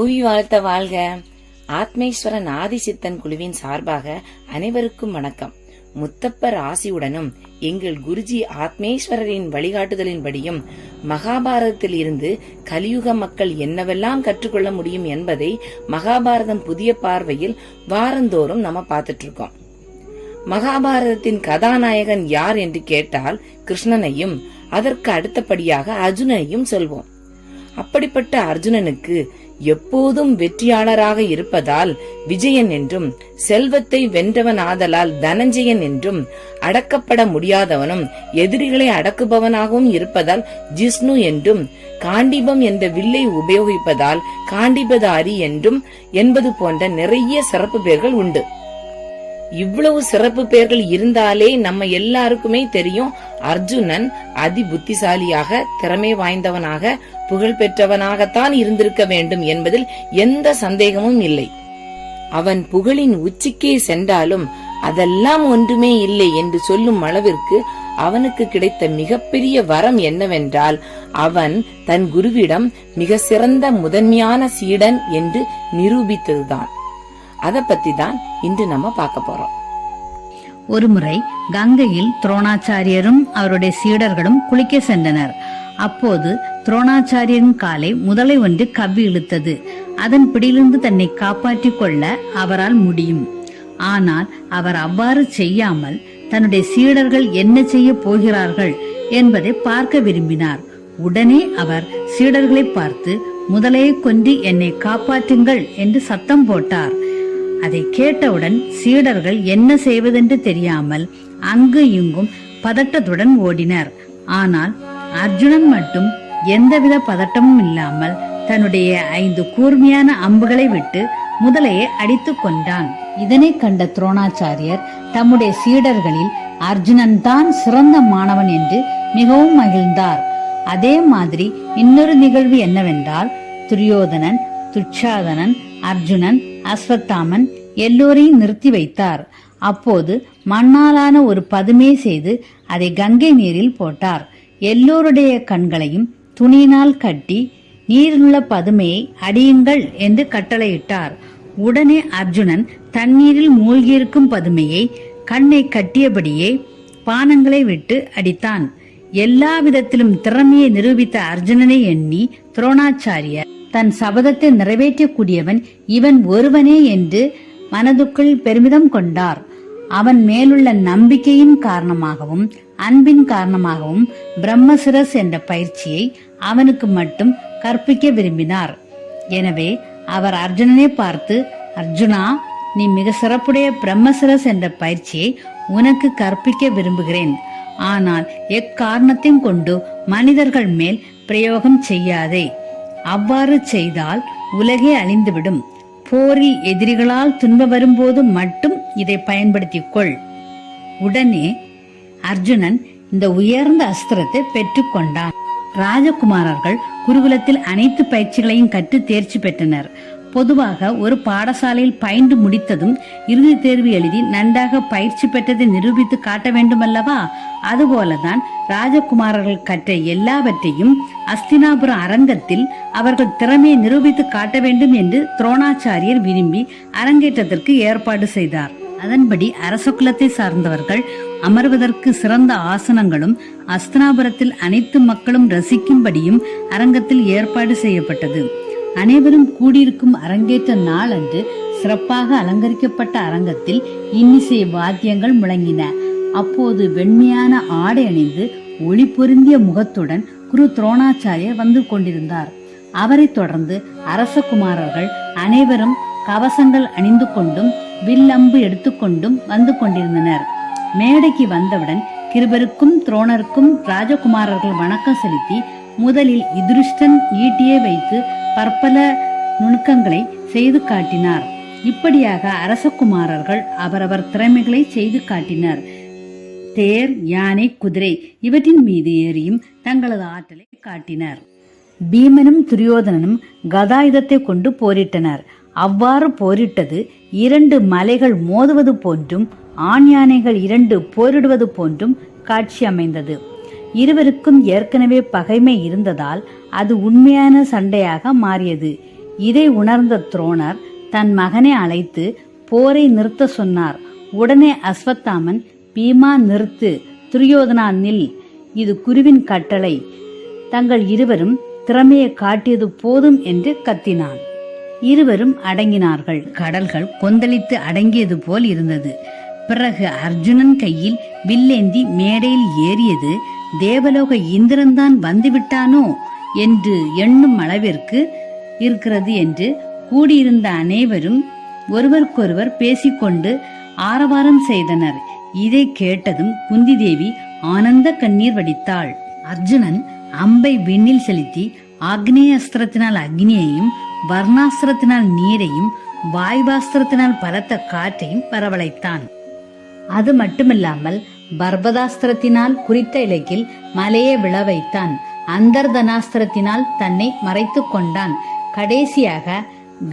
புவி வாழ்த்த வாழ்க. ஆத்மேஸ்வரன் ஆதிசித்தன் குழுவின் சார்பாக அனைவருக்கும் வணக்கம். முத்தப்பர் ஆசியுடனும் எங்கள் குருஜி ஆத்மேஸ்வரரின் வழிகாட்டுதலின்படியும் மகாபாரதத்தில் இருந்து கலியுக மக்கள் என்னவெல்லாம் கற்றுக்கொள்ள முடியும் என்பதை மகாபாரதம் புதிய பார்வையில் வாரந்தோறும் நம்ம பார்த்துட்டு இருக்கோம். மகாபாரதத்தின் கதாநாயகன் யார் என்று கேட்டால் கிருஷ்ணனையும் அதற்கு அடுத்தபடியாக அர்ஜுனனையும் சொல்வோம். அப்படிப்பட்ட அர்ஜுனனுக்கு எப்போதும் வெற்றியாளராக இருப்பதால் விஜயன் என்றும், செல்வத்தை வென்றவன் ஆதலால் தனஞ்சயன் என்றும், அடக்கப்பட முடியாதவனும் எதிரிகளை அடக்குபவனாகவும் இருப்பதால் ஜிஷ்ணு என்றும், காண்டிபம் என்ற வில்லை உபயோகிப்பதால் காண்டிபதாரி என்றும் என்பது போன்ற நிறைய சிறப்பு பெயர்கள் உண்டு. இவ்வளவு சிறப்பு பெயர்கள் இருந்தாலே நம்ம எல்லாருக்குமே தெரியும் அர்ஜுனன் அதி புத்திசாலியாக, திறமை வாய்ந்தவனாக, புகழ் பெற்றவனாகத்தான் இருந்திருக்க வேண்டும் என்பதில் எந்த சந்தேகமும் இல்லை. அவன் புகழின் உச்சிக்கே சென்றாலும் அதெல்லாம் ஒன்றுமே இல்லை என்று சொல்லும் அளவிற்கு அவனுக்கு கிடைத்த மிகப்பெரிய வரம் என்னவென்றால் அவன் தன் குருவிடம் மிக சிறந்த முதன்மையான சீடன் என்று நிரூபித்ததுதான். அத பத்தி தான் இன்று நம்ம பார்க்க போறோம். ஒருமுறை கங்கையில் துரோணாச்சாரியரும் அவருடைய சீடர்களும் குளிக்க சென்றனர். அப்போது துரோணாச்சாரியரின் காலை முதலை ஒன்று கவ்வி இழுத்தது. அதன் பிடியிலிருந்து தன்னை காப்பாற்றிக் கொள்ள அவரால் முடியும். ஆனால் அவர் அவ்வாறு செய்யாமல் தன்னுடைய சீடர்கள் என்ன செய்ய போகிறார்கள் என்பதை பார்க்க விரும்பினார். உடனே அவர் சீடர்களை பார்த்து, முதலையை கொன்று என்னை காப்பாற்றுங்கள் என்று சத்தம் போட்டார். அதை கேட்டவுடன் சீடர்கள் என்ன செய்வதென்று தெரியாமல் அங்கு இங்கும் பதட்டத்துடன் ஓடினர். ஆனால் அர்ஜுனன் மட்டும் எந்தவித பதட்டமும் இல்லாமல் தன்னுடைய 5 கூர்மையான அம்புகளை விட்டு முதலையை அடித்துக் கொண்டான். இதனை கண்ட துரோணாச்சாரியர் தம்முடைய சீடர்களில் அர்ஜுனன் தான் சிறந்த மாணவன் என்று மிகவும் மகிழ்ந்தார். அதே மாதிரி இன்னொரு நிகழ்வு என்னவென்றால், துரியோதனன், துச்சாதனன், அர்ஜுனன், அஸ்வத்தாமன் எல்லோரையும் நிறுத்தி வைத்தார். அப்போது மண்ணாலான ஒரு பதுமை செய்து அதை கங்கை நீரில் போட்டார். எல்லோருடைய கண்களையும் துணியினால் கட்டி நீரிலுள்ள பதுமையை அடியுங்கள் என்று கட்டளையிட்டார். உடனே அர்ஜுனன் தண்ணீரில் மூழ்கியிருக்கும் பதுமையை கண்ணை கட்டியபடியே பானங்களை விட்டு அடித்தான். எல்லா விதத்திலும் திறமையை நிரூபித்த அர்ஜுனனை எண்ணி துரோணாச்சாரியர் தன் சபதத்தை நிறைவேற்றக்கூடியவன் இவன் ஒருவனே என்று மனதுக்குள் பெருமிதம் கொண்டார். அவன் மேலுள்ள நம்பிக்கையின் காரணமாகவும் அன்பின் காரணமாகவும் பிரம்மசிரஸ் என்ற பயிற்சியை அவனுக்கு மட்டும் கற்பிக்க விரும்பினார். எனவே அவர் அர்ஜுனனை பார்த்து, அர்ஜுனா, நீ மிக சிறப்புடைய பிரம்மசிரஸ் என்ற பயிற்சியை உனக்கு கற்பிக்க விரும்புகிறேன். ஆனால் எக்காரணத்தையும் கொண்டு மனிதர்கள் மேல் பிரயோகம் செய்யாதே. அவ்வாறு செய்தால் உலகே அழிந்துவிடும். போரில் எதிரிகளால் துன்பம் வரும்போது மட்டும் இதை பயன்படுத்திக் கொள். உடனே அர்ஜுனன் இந்த உயர்ந்த அஸ்திரத்தை பெற்றுக்கொண்டான். ராஜகுமாரர்கள் குருகுலத்தில் அனைத்து பயிற்சிகளையும் கற்று தேர்ச்சி பெற்றனர். பொதுவாக ஒரு பாடசாலையில் பயின்று முடித்ததும் இறுதி தேர்வு எழுதி நன்றாக பயிற்சி பெற்றதை நிரூபித்து காட்ட வேண்டும் அல்லவா? அதுபோலதான் ராஜகுமாரர்கள் கற்ற எல்லாவற்றையும் அஸ்தினாபுர அரங்கத்தில் அவர்கள் திறமையை நிரூபித்து காட்ட வேண்டும் என்று துரோணாச்சாரியர் விரும்பி அரங்கேற்றத்திற்கு ஏற்பாடு செய்தார். அதன்படி அரச குலத்தை சார்ந்தவர்கள் அமர்வதற்கு சிறந்த ஆசனங்களும் அஸ்தினாபுரத்தில் அனைத்து மக்களும் ரசிக்கும்படியும் அரங்கத்தில் ஏற்பாடு செய்யப்பட்டது. அனைவரும் கூடியிருக்கும் அரங்கேற்ற நாள் அன்று சிறப்பாக அலங்கரிக்கப்பட்ட அரங்கத்தில் இன்னிசை வாத்தியங்கள் முழங்கின. அப்போது வெண்மையான ஆடை அணிந்து ஒளி பொருந்திய முகத்துடன் குரு துரோணாச்சாரியர் வந்து கொண்டிருந்தார். அவரை தொடர்ந்து அரசகுமாரர்கள் அனைவரும் கவசங்கள் அணிந்து கொண்டும் வில்லம்பு எடுத்துக்கொண்டும் வந்து கொண்டிருந்தனர். மேடைக்கு வந்தவுடன் கிருபருக்கும் துரோணருக்கும் ராஜகுமாரர்கள் வணக்கம் செலுத்தி முதலில் யுதிஷ்டன் ஈட்டியை வைத்து பற்பல நுணுக்கங்களை செய்து காட்டினார். இப்படியாக அரசகுமாரர்கள் அவரவர் திறமைகளை செய்து காட்டினர். தேர், யானை, குதிரை இவற்றின் மீது ஏறியும் தங்களது ஆற்றலை காட்டினர். பீமனும் துரியோதனனும் கதாயுதத்தை கொண்டு போரிட்டனர். அவ்வாறு போரிட்டது 2 மலைகள் மோதுவது போன்றும் ஆண் யானைகள் 2 போரிடுவது போன்றும் காட்சி அமைந்தது. இருவருக்கும் ஏற்கனவே பகைமை இருந்ததால் அது உண்மையான சண்டையாக மாறியது. இதை உணர்ந்த துரோணர் தன் மகனை அழைத்து போரை நிறுத்த சொன்னார். உடனே அஸ்வத்தாமன், பீமா நிறுத்து, துரியோதனா நில், இது குருவின் கட்டளை, தங்கள் இருவரும் திறமையை காட்டியது போதும் என்று கத்தினான். இருவரும் அடங்கினார்கள். கடல்கள் கொந்தளித்து அடங்கியது போல் இருந்தது. பிறகு அர்ஜுனன் கையில் வில்லேந்தி மேடையில் ஏறியது தேவலோக இந்திரன்தான் வந்துவிட்டானோ என்று எண்ணும் அளவிற்கு இருக்கிறது என்று கூடியிருந்த அனைவரும் ஒருவருக்கொருவர் பேசிக்கொண்டு ஆரவாரம் செய்தனர். இதை கேட்டதும் குந்தி தேவி ஆனந்த கண்ணீர் வடித்தாள். அர்ஜுனன் அம்பை விண்ணில் செலுத்தி ஆக்னேயாஸ்திரத்தினால் அக்னியையும், வர்ணாஸ்திரத்தினால் நீரையும், வாயுவாஸ்திரத்தினால் பலத்த காற்றையும் வரவழைத்தான். அது மட்டுமில்லாமல் பர்பதாஸ்திரத்தினால் குறித்த இலக்கில் மலையை விழ வைத்தான். அந்தர்தனாஸ்திரத்தினால் தன்னை மறைத்துக் கொண்டான். கடைசியாக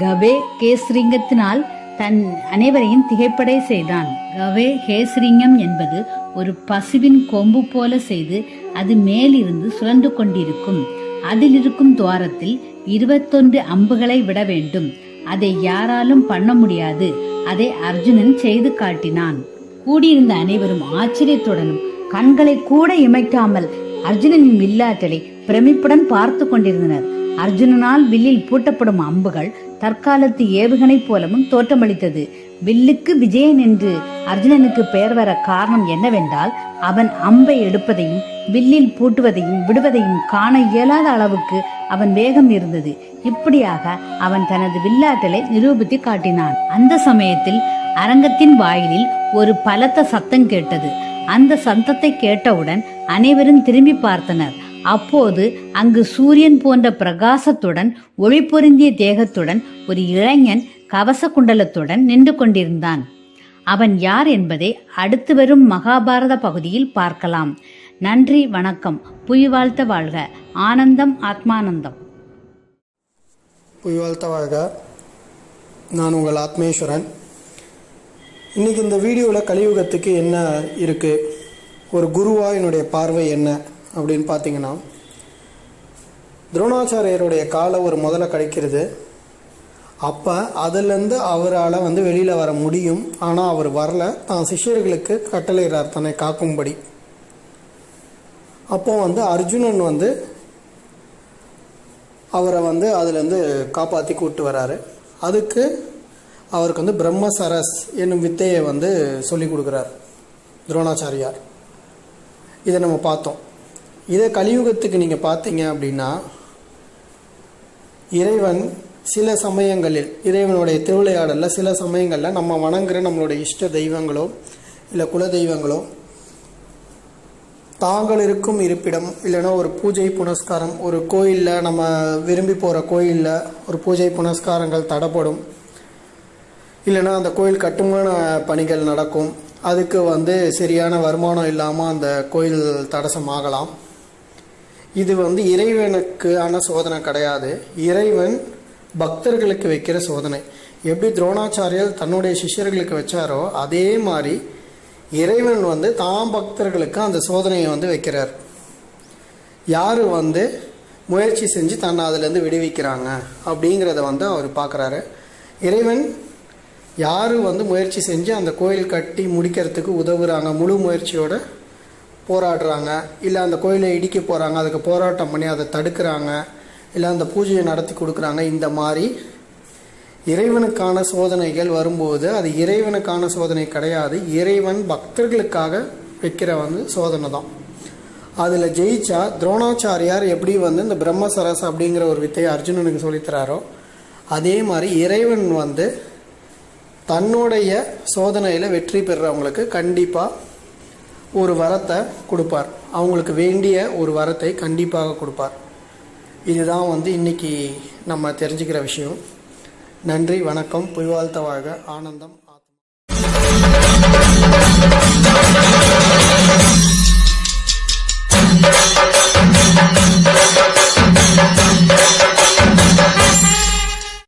கவே கேஸ்ரிங்கத்தினால் தன் அனைவரையும் திகைப்படை செய்தான். கவே கேஸ்ரிங்கம் என்பது ஒரு பசுவின் கொம்பு போல செய்து அது மேலிருந்து சுழன்று கொண்டிருக்கும். அதில் இருக்கும் துவாரத்தில் 21 அம்புகளை விட வேண்டும். அதை யாராலும் பண்ண முடியாது. அதை அர்ஜுனன் செய்து காட்டினான். கூடியிருந்த அனைவரும் ஆச்சரியத்துடனும் கண்களை கூட இமைக்காமல் அர்ஜுனனின் வில்லாற்றலை பிரமிப்புடன் பார்த்து கொண்டிருந்தனர். அர்ஜுனனால் வில்லில் பூட்டப்படும் அம்புகள் தற்காலத்து ஏவுகணை போலவும் தோற்றமளித்தது. வில்லுக்கு விஜயன் என்று அர்ஜுனனுக்கு பெயர் வர காரணம் என்னவென்றால், அவன் அம்பை எடுப்பதையும் வில்லில் பூட்டுவதையும் விடுவதையும் காண இயலாத அளவுக்கு அவன் வேகம் இருந்தது. இப்படியாக அவன் தனது வில்லாற்றலை நிரூபித்து காட்டினான். அந்த சமயத்தில் அரங்கத்தின் வாயிலில் ஒரு பலத்த சத்தம் கேட்டது. அந்த சத்தத்தை கேட்டவுடன் அனைவரும் திரும்பி பார்த்தனர். அப்போது அங்கு சூரியன் போன்ற பிரகாசத்துடன் ஒளி பொருந்திய தேகத்துடன் ஒரு இளைஞன் கவச குண்டலத்துடன் நின்று கொண்டிருந்தான். அவன் யார் என்பதை அடுத்து வரும் மகாபாரத பகுதியில் பார்க்கலாம். நன்றி, வணக்கம். புய்வாழ்த்த வாழ்க. ஆனந்தம், ஆத்மானந்தம். புய்வாழ்த்த வாழ்க. நான் உங்கள் ஆத்மேஸ்வரன். இன்றைக்கி இந்த வீடியோவில் கலியுகத்துக்கு என்ன இருக்குது, ஒரு குருவாக என்னுடைய பார்வை என்ன அப்படின்னு பார்த்தீங்கன்னா, துரோணாச்சாரியருடைய காலம் ஒரு முதல்ல கிடைக்கிறது. அப்போ அதிலேருந்து அவரால் வெளியில் வர முடியும். ஆனால் அவர் வரல. தான் சிஷ்யர்களுக்கு கட்டளையிறார் தன்னை காக்கும்படி. அப்போ அர்ஜுனன் அவரை அதுலேருந்து காப்பாற்றி கூப்பிட்டு வராரு. அதுக்கு அவருக்கு பிரம்மசரஸ் என்னும் வித்தையை சொல்லிக் கொடுக்குறார் துரோணாச்சாரியார். இதை நம்ம பார்த்தோம். இதை கலியுகத்துக்கு நீங்கள் பார்த்தீங்க அப்படின்னா, இறைவன் சில சமயங்களில், இறைவனுடைய திருவிளையாடலில் சில சமயங்களில் நம்ம வணங்குற நம்மளுடைய இஷ்ட தெய்வங்களோ இல்லை குல தெய்வங்களோ தாங்கள் இருக்கும் இருப்பிடம் இல்லைன்னா ஒரு பூஜை புனஸ்காரம், ஒரு கோயிலில் நம்ம விரும்பி போகிற கோயிலில் ஒரு பூஜை புனஸ்காரங்கள் தடைப்படும். இல்லைன்னா அந்த கோயில் கட்டுமான பணிகள் நடக்கும். அதுக்கு சரியான வருமானம் இல்லாமல் அந்த கோயில் தடசமாகலாம். இது இறைவனுக்கான சோதனை கிடையாது. இறைவன் பக்தர்களுக்கு வைக்கிற சோதனை. எப்படி துரோணாச்சாரியர் தன்னுடைய சிஷ்யர்களுக்கு வச்சாரோ அதே மாதிரி இறைவன் தாம் பக்தர்களுக்கு அந்த சோதனையை வைக்கிறார். யார் முயற்சி செஞ்சு தன்னை அதிலேருந்து விடுவிக்கிறாங்க அப்படிங்கிறத அவர் பார்க்குறாரு. இறைவன் யார் முயற்சி செஞ்சு அந்த கோயில் கட்டி முடிக்கிறதுக்கு உதவுறாங்க, முழு முயற்சியோடு போராடுறாங்க, இல்லை அந்த கோயிலை இடிக்க போகிறாங்க, அதுக்கு போராட்டம் பண்ணி அதை தடுக்கிறாங்க, இல்லை அந்த பூஜையை நடத்தி கொடுக்குறாங்க. இந்த மாதிரி இறைவனுக்கான சோதனைகள் வரும்போது அது இறைவனுக்கான சோதனை கிடையாது, இறைவன் பக்தர்களுக்காக வைக்கிற சோதனை தான். அதில் ஜெயிச்சா துரோணாச்சாரியார் எப்படி இந்த பிரம்மசரஸ் அப்படிங்கிற ஒரு வித்தையை அர்ஜுனனுக்கு சொல்லித்தராரோ அதே மாதிரி இறைவன் தன்னுடைய சோதனையில் வெற்றி பெறுறவங்களுக்கு கண்டிப்பாக ஒரு வரத்தை கொடுப்பார். அவங்களுக்கு வேண்டிய ஒரு வரத்தை கண்டிப்பாக கொடுப்பார். இதுதான் இன்னைக்கு நம்ம தெரிஞ்சுக்கிற விஷயம். நன்றி, வணக்கம். புய்வாழ்த்த வாழ்க. ஆனந்தம், ஆத்மா.